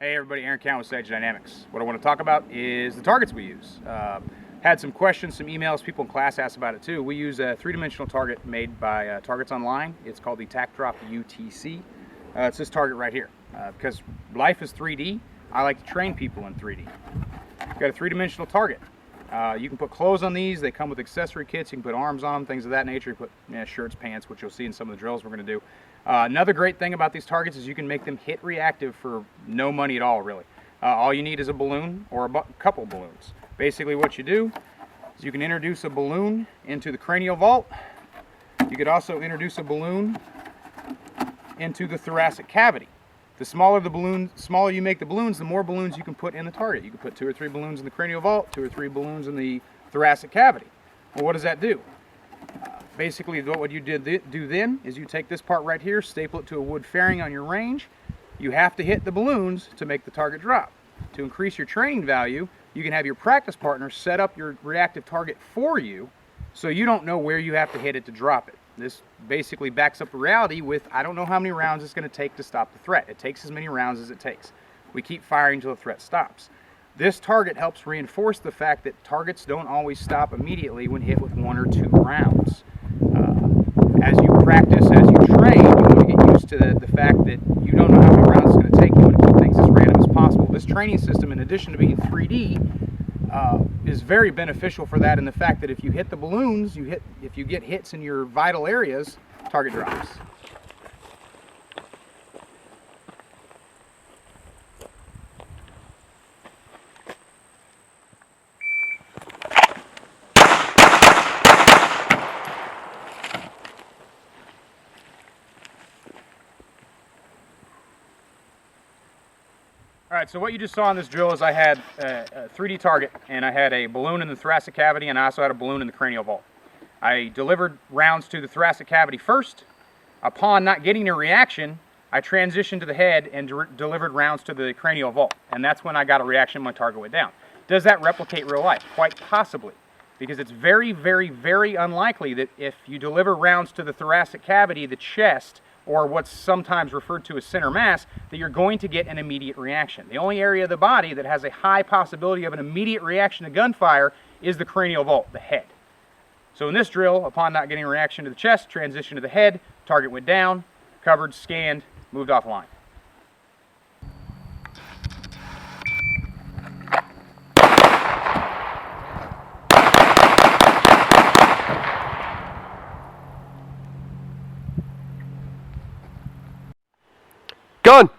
Hey everybody, Aaron Cowan with Sage Dynamics. What I want to talk about is the targets we use. Had some questions, some emails, people in class asked about it too. We use a three-dimensional target made by Targets Online. It's called the Tacdrop UTC. It's this target right here. Because life is 3D, I like to train people in 3D. Got a three-dimensional target. You can put clothes on these. They come with accessory kits. You can put arms on them, things of that nature. You put shirts, pants, which you'll see in some of the drills we're going to do. Another great thing about these targets is you can make them hit reactive for no money at all, really. All you need is a balloon or a couple balloons. Basically what you do is you can introduce a balloon into the cranial vault. You could also introduce a balloon into the thoracic cavity. The smaller the balloon, smaller you make the balloons, the more balloons you can put in the target. You can put 2 or 3 balloons in the cranial vault, 2 or 3 balloons in the thoracic cavity. Well, what does that do? Basically, what you do then is you take this part right here, staple it to a wood fairing on your range. You have to hit the balloons to make the target drop. To increase your training value, you can have your practice partner set up your reactive target for you so you don't know where you have to hit it to drop it. This basically backs up the reality with, I don't know how many rounds it's going to take to stop the threat. It takes as many rounds as it takes. We keep firing until the threat stops. This target helps reinforce the fact that targets don't always stop immediately when hit with 1 or 2 rounds. As you practice, as you train, you want to get used to the fact that you don't know how many rounds it's going to take. You want to keep things as random as possible. This training system, in addition to being 3D, is very beneficial for that in the fact that if you hit the balloons, if you get hits in your vital areas, target drops. All right, so what you just saw in this drill is I had a 3D target, and I had a balloon in the thoracic cavity, and I also had a balloon in the cranial vault. I delivered rounds to the thoracic cavity first. Upon not getting a reaction, I transitioned to the head and delivered rounds to the cranial vault, and that's when I got a reaction, my target went down. Does that replicate real life? Quite possibly, because it's very, very, very unlikely that if you deliver rounds to the thoracic cavity, the chest, or what's sometimes referred to as center mass, that you're going to get an immediate reaction. The only area of the body that has a high possibility of an immediate reaction to gunfire is the cranial vault, the head. So in this drill, upon not getting a reaction to the chest, transition to the head, target went down, covered, scanned, moved offline. Gun!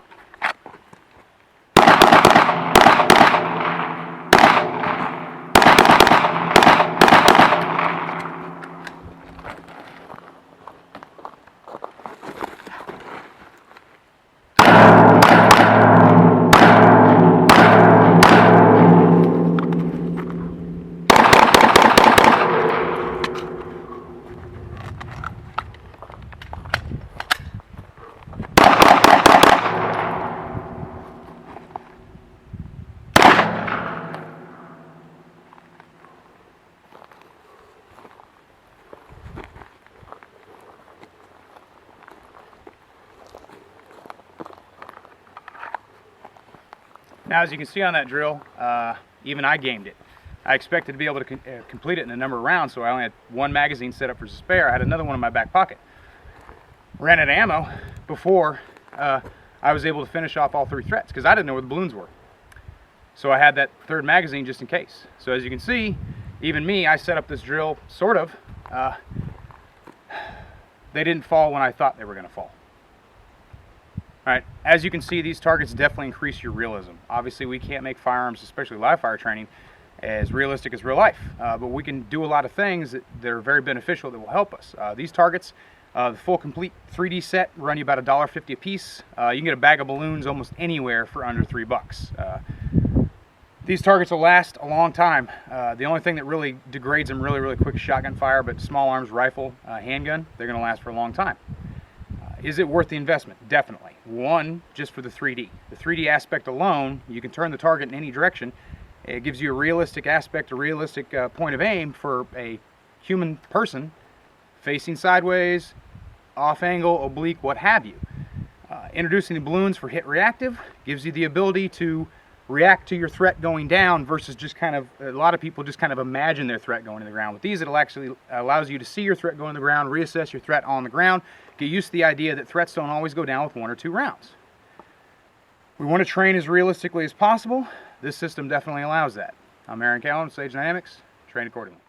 Now, as you can see on that drill, even I gamed it. I expected to be able to complete it in a number of rounds, so I only had 1 magazine set up for spare. I had another one in my back pocket. Ran out of ammo before I was able to finish off all 3 threats, because I didn't know where the balloons were. So I had that 3rd magazine just in case. So as you can see, even me, I set up this drill, sort of. They didn't fall when I thought they were going to fall. All right, as you can see, these targets definitely increase your realism. Obviously, we can't make firearms, especially live fire training, as realistic as real life. But we can do a lot of things that are very beneficial that will help us. These targets, the full complete 3D set, run you about $1.50 a piece. You can get a bag of balloons almost anywhere for under $3. These targets will last a long time. The only thing that really degrades them really quick is shotgun fire, but small arms, rifle, handgun, they're going to last for a long time. Is it worth the investment? Definitely. One, just for the 3D. The 3D aspect alone, you can turn the target in any direction. It gives you a realistic aspect, a realistic point of aim for a human person facing sideways, off angle, oblique, what have you. Introducing the balloons for hit reactive gives you the ability to react to your threat going down versus just kind of, a lot of people just kind of imagine their threat going to the ground. With these, it'll actually allows you to see your threat going to the ground, reassess your threat on the ground, get used to the idea that threats don't always go down with 1 or 2 rounds. We want to train as realistically as possible. This system definitely allows that. I'm Aaron Cowan, Sage Dynamics. Train accordingly.